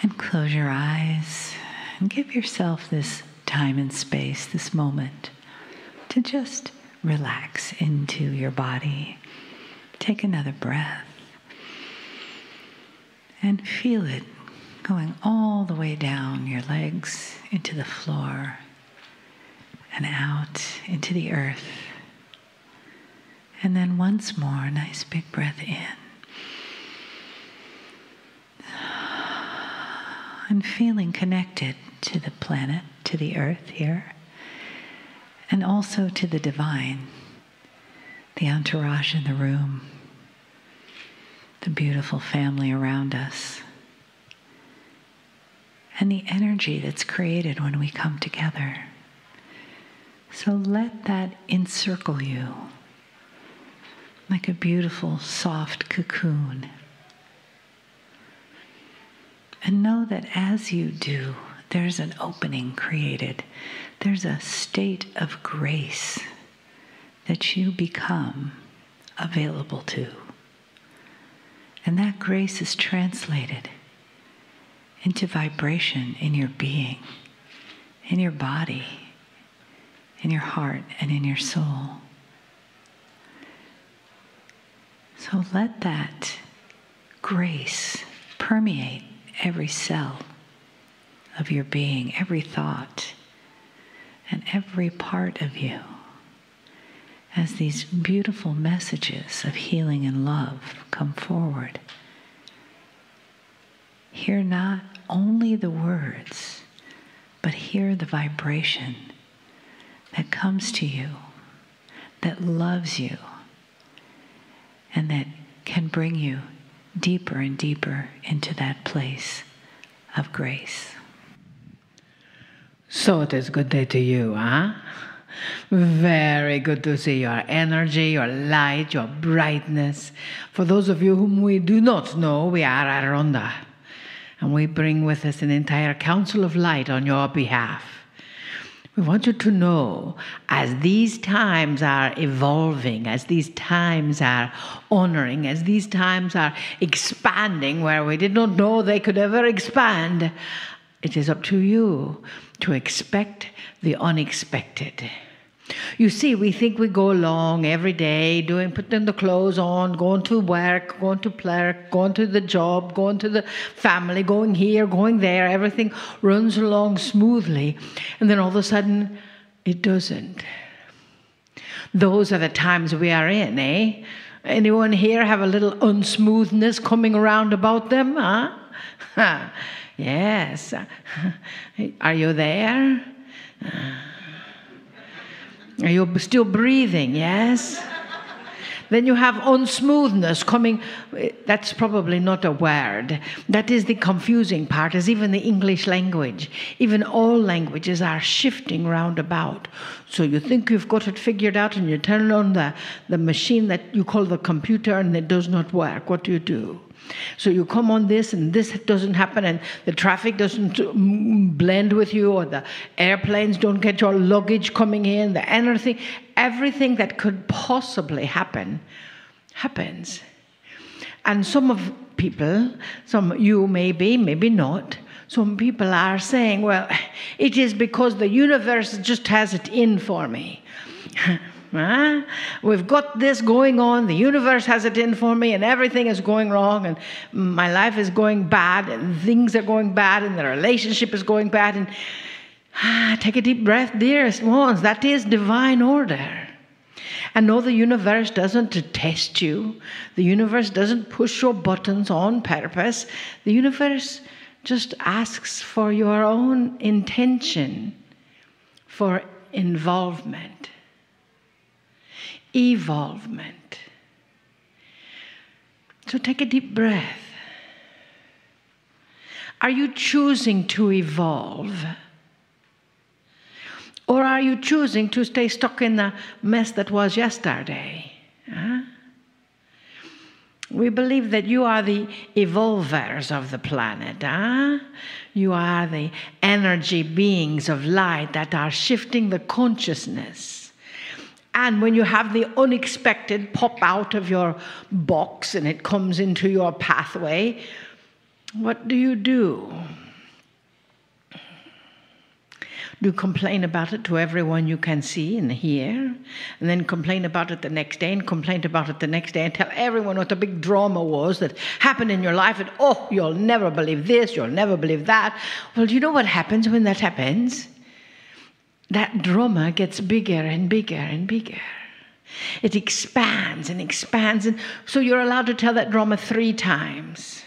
And close your eyes and give yourself this time and space, this moment, to just relax into your body. Take another breath and feel it going all the way down your legs into the floor and out into the earth. And then once more, a nice big breath in. And feeling connected to the planet, to the earth here, and also to the divine, the entourage in the room, the beautiful family around us, and the energy that's created when we come together. So let that encircle you like a beautiful, soft cocoon. And know that as you do, there's an opening created. There's a state of grace that you become available to. And that grace is translated into vibration in your being, in your body, in your heart, and in your soul. So let that grace permeate every cell of your being, every thought, and every part of you, as these beautiful messages of healing and love come forward. Hear not only the words, but hear the vibration that comes to you, that loves you, and that can bring you deeper and deeper into that place of grace. So it is good day to you, huh? Very good to see your energy, your light, your brightness. For those of you whom we do not know, we are Adironnda, and we bring with us an entire council of light on your behalf. We want you to know, as these times are evolving, as these times are honoring, as these times are expanding where we did not know they could ever expand, it is up to you to expect the unexpected. You see, we think we go along every day, putting the clothes on, going to work, going to play, going to the job, going to the family, going here, going there. Everything runs along smoothly. And then all of a sudden, it doesn't. Those are the times we are in, eh? Anyone here have a little unsmoothness coming around about them, huh? Yes. Are you there? Are you still breathing? Yes? Then you have unsmoothness coming. That's probably not a word. That is the confusing part, is even the English language. Even all languages are shifting round about. So you think you've got it figured out and you turn on the machine that you call the computer and it does not work. What do? So you come on this and this doesn't happen and the traffic doesn't blend with you, or the airplanes don't get your luggage coming in, everything that could possibly happen happens. And some you maybe not, some people are saying, well, it is because the universe just has it in for me. We've got this going on, the universe has it in for me, and everything is going wrong, and my life is going bad, and things are going bad, and the relationship is going bad, and take a deep breath, dearest ones, that is divine order. And no, the universe doesn't test you. The universe doesn't push your buttons on purpose. The universe just asks for your own intention for involvement. Evolvement. So take a deep breath. Are you choosing to evolve? Or are you choosing to stay stuck in the mess that was yesterday? We believe that you are the evolvers of the planet. You are the energy beings of light that are shifting the consciousness. And when you have the unexpected pop out of your box and it comes into your pathway, what do? Do you complain about it to everyone you can see and hear, and then complain about it the next day, and complain about it the next day, and tell everyone what the big drama was that happened in your life, and oh, you'll never believe this, you'll never believe that. Well, do you know what happens when that happens? That drama gets bigger and bigger and bigger. It expands and expands, and so you're allowed to tell that drama 3 times.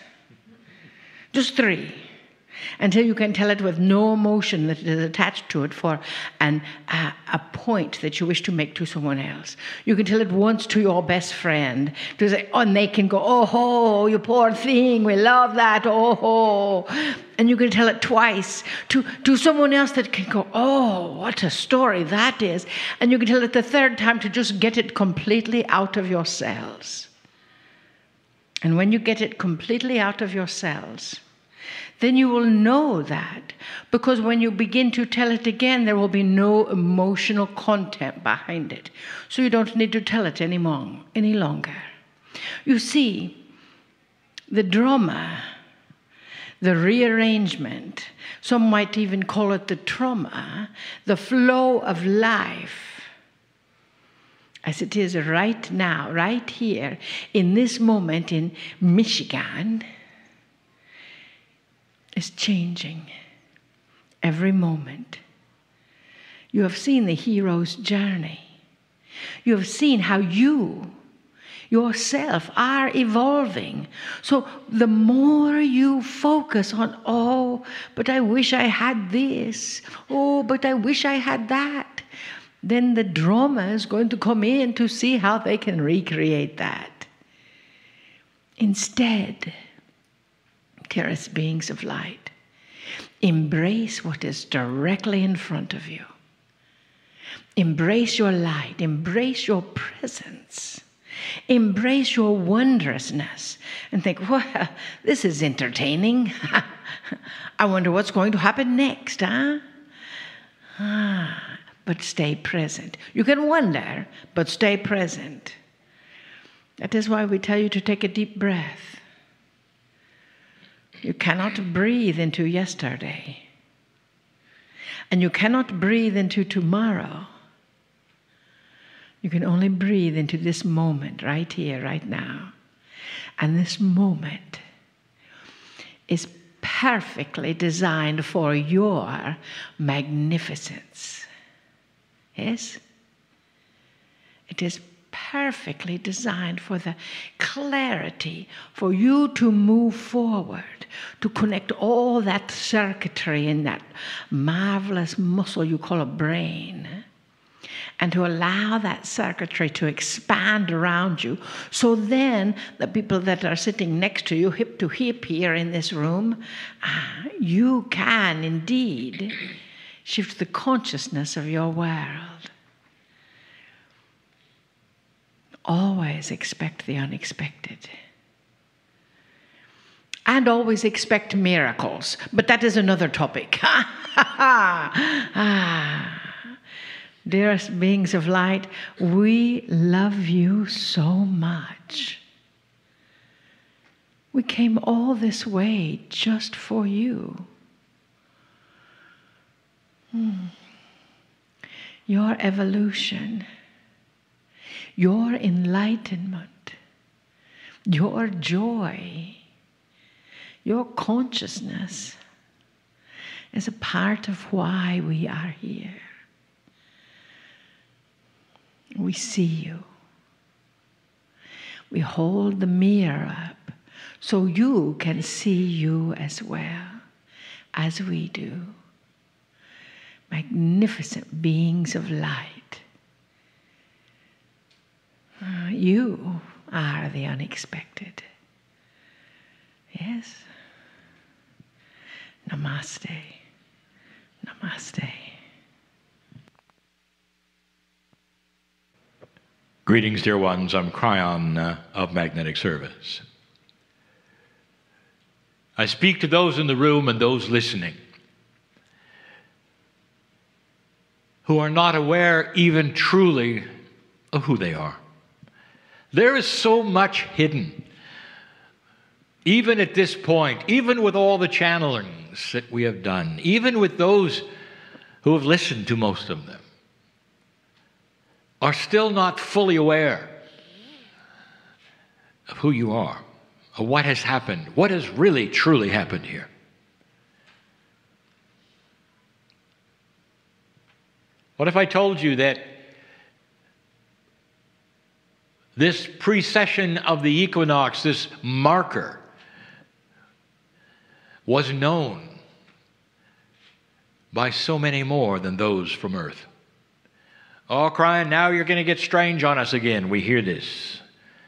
Just 3. Until you can tell it with no emotion that is attached to it for a point that you wish to make to someone else. You can tell it once to your best friend, to say, oh, and they can go, oh, ho, you poor thing, we love that, oh, ho. And you can tell it twice to someone else that can go, oh, what a story that is. And you can tell it the 3rd time to just get it completely out of your cells. And when you get it completely out of your cells, then you will know that, because when you begin to tell it again, there will be no emotional content behind it. So you don't need to tell it any longer. You see, the drama, the rearrangement, some might even call it the trauma, the flow of life, as it is right now, right here, in this moment in Michigan, is changing every moment. You have seen the hero's journey. You have seen how you yourself are evolving. So the more you focus on, oh, but I wish I had this, oh, but I wish I had that, then the drama is going to come in to see how they can recreate that. Instead, dearest beings of light, embrace what is directly in front of you. Embrace your light. Embrace your presence. Embrace your wondrousness. And think, well, this is entertaining. I wonder what's going to happen next, huh? But stay present. You can wonder, but stay present. That is why we tell you to take a deep breath. You cannot breathe into yesterday. And you cannot breathe into tomorrow. You can only breathe into this moment, right here, right now. And this moment is perfectly designed for your magnificence. Yes? It is perfectly designed for the clarity, for you to move forward, to connect all that circuitry in that marvelous muscle you call a brain, and to allow that circuitry to expand around you. So then the people that are sitting next to you, hip to hip here in this room, you can indeed shift the consciousness of your world. Always expect the unexpected. And always expect miracles. But that is another topic. Dearest beings of light, we love you so much. We came all this way just for you. Your evolution, your enlightenment, your joy, your consciousness is a part of why we are here. We see you. We hold the mirror up so you can see you as well as we do. Magnificent beings of light. You are the unexpected. Yes? Namaste. Namaste. Greetings, dear ones. I'm Kryon of Magnetic Service. I speak to those in the room and those listening who are not aware even truly of who they are. There is so much hidden, even at this point, even with all the channelings that we have done, even with those who have listened to most of them, are still not fully aware of who you are, of what has happened, what has really, truly happened here. What if I told you that this precession of the equinox, this marker, was known by so many more than those from Earth? Oh, Kryon, now you're going to get strange on us again. We hear this.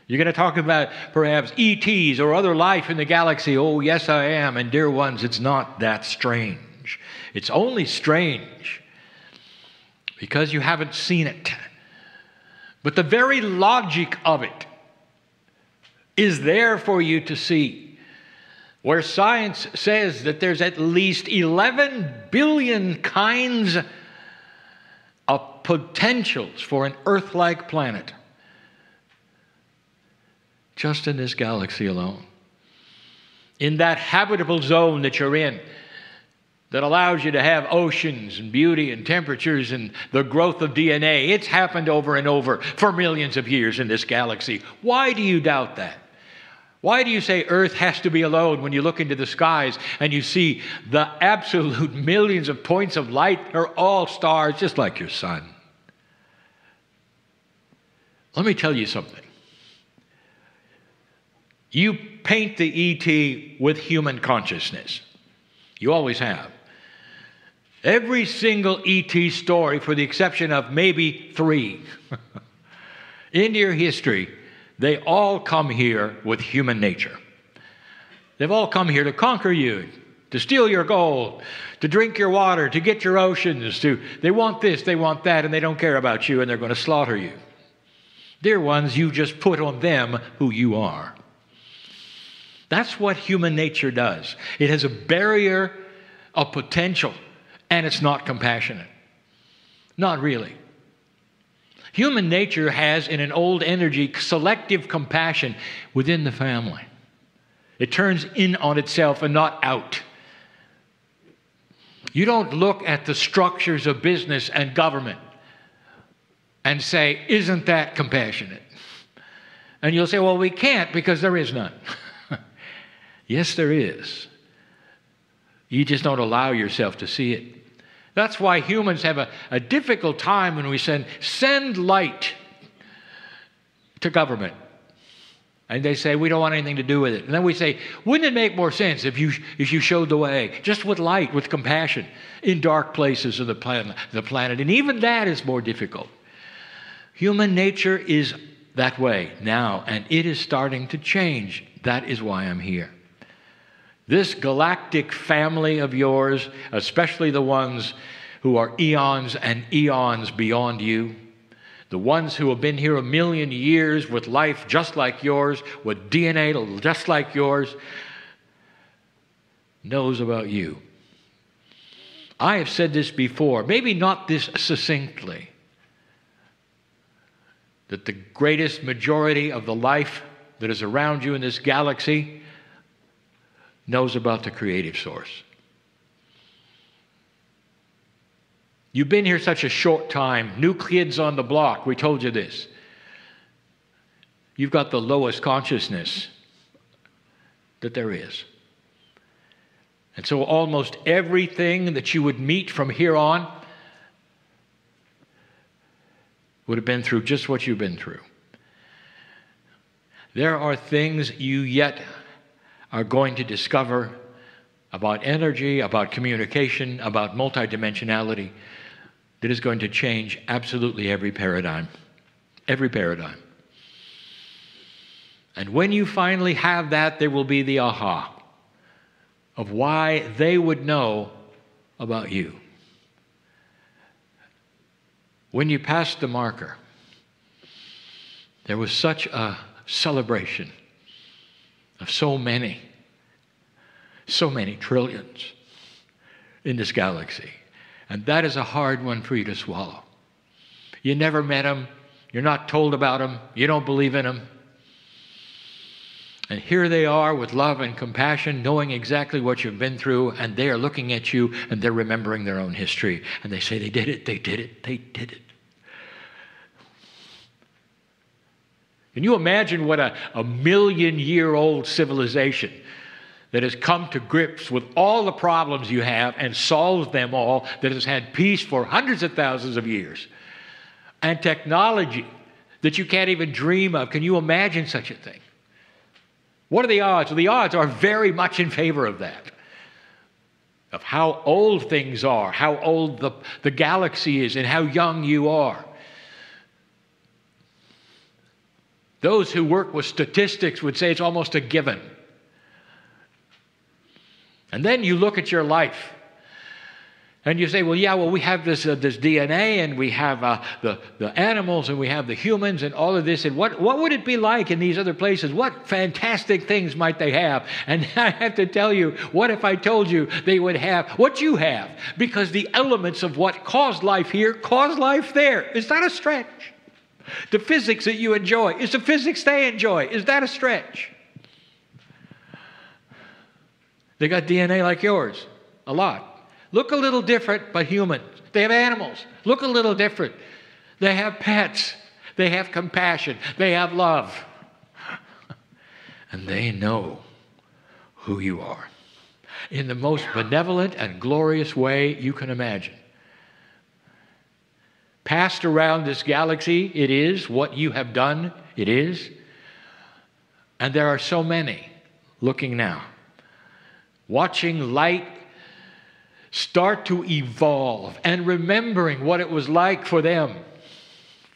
You're going to talk about perhaps ETs or other life in the galaxy. Oh, yes, I am. And dear ones, it's not that strange. It's only strange because you haven't seen it. But the very logic of it is there for you to see. Where science says that there's at least 11 billion kinds of potentials for an Earth-like planet just in this galaxy alone. In that habitable zone that you're in, that allows you to have oceans and beauty and temperatures and the growth of DNA. It's happened over and over for millions of years in this galaxy. Why do you doubt that? Why do you say Earth has to be alone when you look into the skies and you see the absolute millions of points of light are all stars just like your sun? Let me tell you something. You paint the ET with human consciousness. You always have. Every single ET story, for the exception of maybe 3, in your history, they all come here with human nature. They've all come here to conquer you, to steal your gold, to drink your water, to get your oceans, they want this, they want that, and they don't care about you, and they're going to slaughter you. Dear ones, you just put on them who you are. That's what human nature does. It has a barrier of potential, and it's not compassionate. Not really. Human nature has, in an old energy, selective compassion within the family. It turns in on itself and not out. You don't look at the structures of business and government and say, isn't that compassionate? And you'll say, well, we can't because there is none. Yes, there is. You just don't allow yourself to see it. That's why humans have a difficult time when we send light to government. And they say, we don't want anything to do with it. And then we say, wouldn't it make more sense if you showed the way, just with light, with compassion, in dark places of the planet? And even that is more difficult. Human nature is that way now, and it is starting to change. That is why I'm here. This galactic family of yours, especially the ones who are eons and eons beyond you, the ones who have been here 1 million years with life just like yours, with DNA just like yours, knows about you. I have said this before, maybe not this succinctly, that the greatest majority of the life that is around you in this galaxy knows about the creative source. You've been here such a short time. New kids on the block. We told you this. You've got the lowest consciousness that there is. And so almost everything that you would meet from here on would have been through just what you've been through. There are things you yet are going to discover about energy, about communication, about multidimensionality that is going to change absolutely every paradigm. Every paradigm. And when you finally have that, there will be the aha of why they would know about you. When you passed the marker, there was such a celebration of so many trillions in this galaxy. And that is a hard one for you to swallow. You never met them. You're not told about them. You don't believe in them. And here they are with love and compassion, knowing exactly what you've been through, and they are looking at you and they're remembering their own history. And they say, they did it, they did it, they did it. Can you imagine what a million-year-old civilization that has come to grips with all the problems you have and solves them all, that has had peace for hundreds of thousands of years, and technology that you can't even dream of? Can you imagine such a thing? What are the odds? Well, the odds are very much in favor of that, of how old things are, how old the galaxy is, and how young you are. Those who work with statistics would say it's almost a given. And then you look at your life, and you say, well, yeah, well, we have this DNA, and we have the animals, and we have the humans, and all of this, and what would it be like in these other places? What fantastic things might they have? And I have to tell you, what if I told you they would have what you have? Because the elements of what caused life here cause life there. Is that a stretch? The physics that you enjoy is the physics they enjoy. Is that a stretch? They got DNA like yours, a lot. Look a little different, but human. They have animals. Look a little different. They have pets. They have compassion. They have love. And they know who you are in the most benevolent and glorious way you can imagine. Passed around this galaxy, it is. What you have done, it is. And there are so many looking now, watching light start to evolve and remembering what it was like for them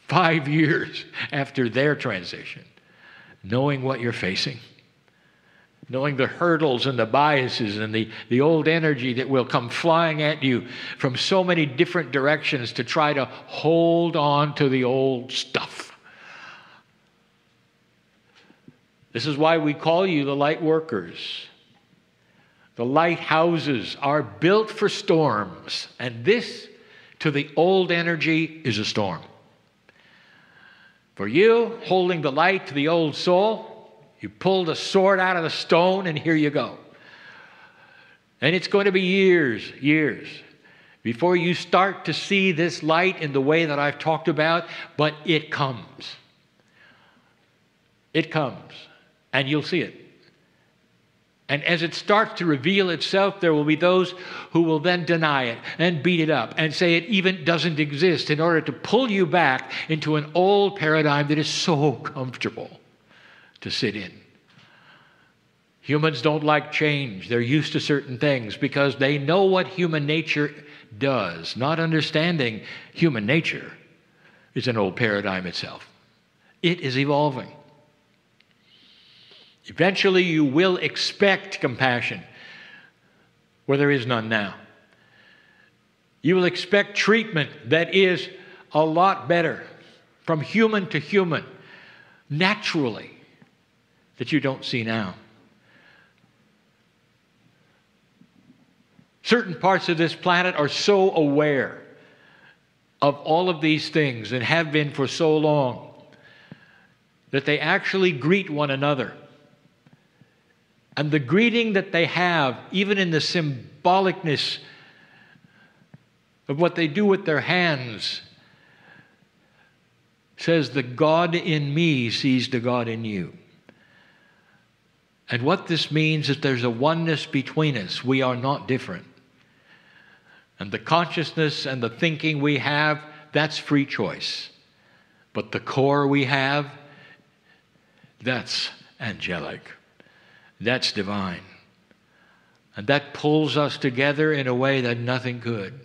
5 years after their transition, knowing what you're facing, knowing the hurdles and the biases and the old energy that will come flying at you from so many different directions to try to hold on to the old stuff. This is why we call you the light workers. The lighthouses are built for storms, and this, to the old energy, is a storm. For you, holding the light to the old soul, you pull the sword out of the stone, and here you go. And it's going to be years, before you start to see this light in the way that I've talked about, but it comes. It comes, and you'll see it. And as it starts to reveal itself, there will be those who will then deny it and beat it up and say it even doesn't exist, in order to pull you back into an old paradigm that is so comfortable to sit in. Humans don't like change. They're used to certain things because they know what human nature does. Not understanding human nature is an old paradigm itself. It is evolving. Eventually, you will expect compassion where there is none now. You will expect treatment that is a lot better from human to human, naturally, that you don't see now. Certain parts of this planet are so aware of all of these things and have been for so long that they actually greet one another. And the greeting that they have, even in the symbolicness of what they do with their hands, says, the God in me sees the God in you. And what this means is there's a oneness between us. We are not different. And the consciousness and the thinking we have, that's free choice. But the core we have, that's angelic. That's divine. And that pulls us together in a way that nothing could.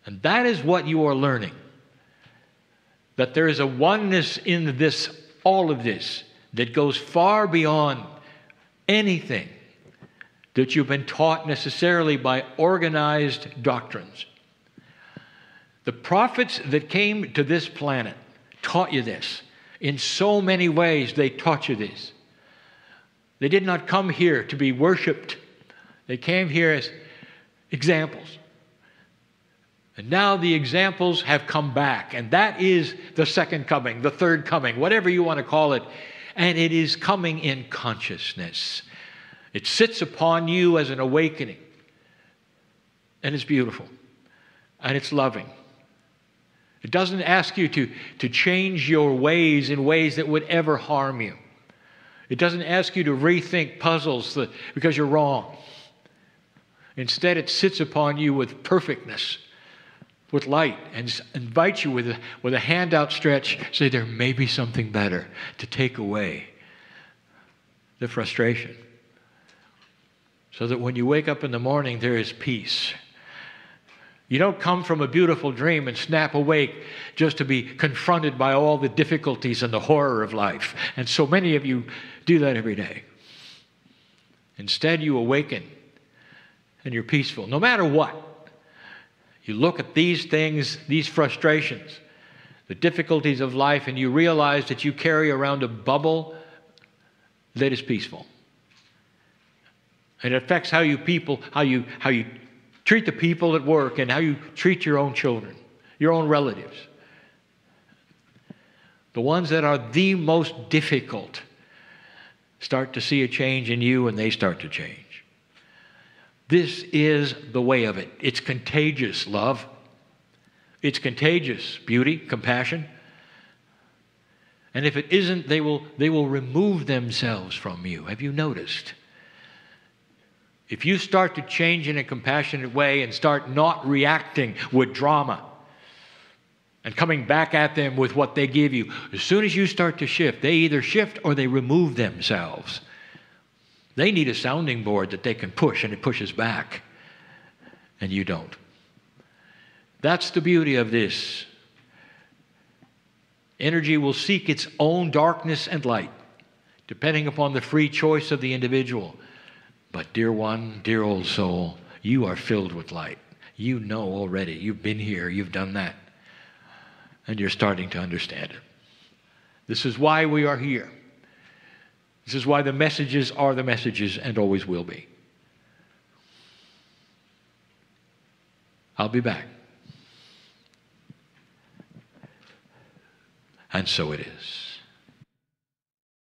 And that is what you are learning. That there is a oneness in this, all of this, that goes far beyond anything that you've been taught necessarily by organized doctrines. The prophets that came to this planet taught you this. In so many ways, they taught you this. They did not come here to be worshipped. They came here as examples. And now the examples have come back. And that is the second coming, the third coming, whatever you want to call it. And it is coming in consciousness. It sits upon you as an awakening. And it's beautiful. And it's loving. It doesn't ask you to change your ways in ways that would ever harm you. It doesn't ask you to rethink puzzles because you're wrong. Instead, it sits upon you with perfectness, with light, and invites you with a hand outstretched, say there may be something better to take away the frustration. So that when you wake up in the morning, there is peace. You don't come from a beautiful dream and snap awake just to be confronted by all the difficulties and the horror of life. And so many of you do that every day. Instead, you awaken and you're peaceful. No matter what, you look at these things, these frustrations, the difficulties of life, and you realize that you carry around a bubble that is peaceful. And it affects how you treat the people at work and how you treat your own children, your own relatives. The ones that are the most difficult start to see a change in you and they start to change. This is the way of it. It's contagious, love. It's contagious, beauty, compassion. And if it isn't, they will remove themselves from you. Have you noticed? If you start to change in a compassionate way and start not reacting with drama and coming back at them with what they give you, as soon as you start to shift, they either shift or they remove themselves. They need a sounding board that they can push, and it pushes back, and you don't. That's the beauty of this. Energy will seek its own darkness and light, depending upon the free choice of the individual. But dear one, dear old soul, you are filled with light. You know already. You've been here. You've done that. And you're starting to understand it. This is why we are here. This is why the messages are the messages and always will be. I'll be back. And so it is.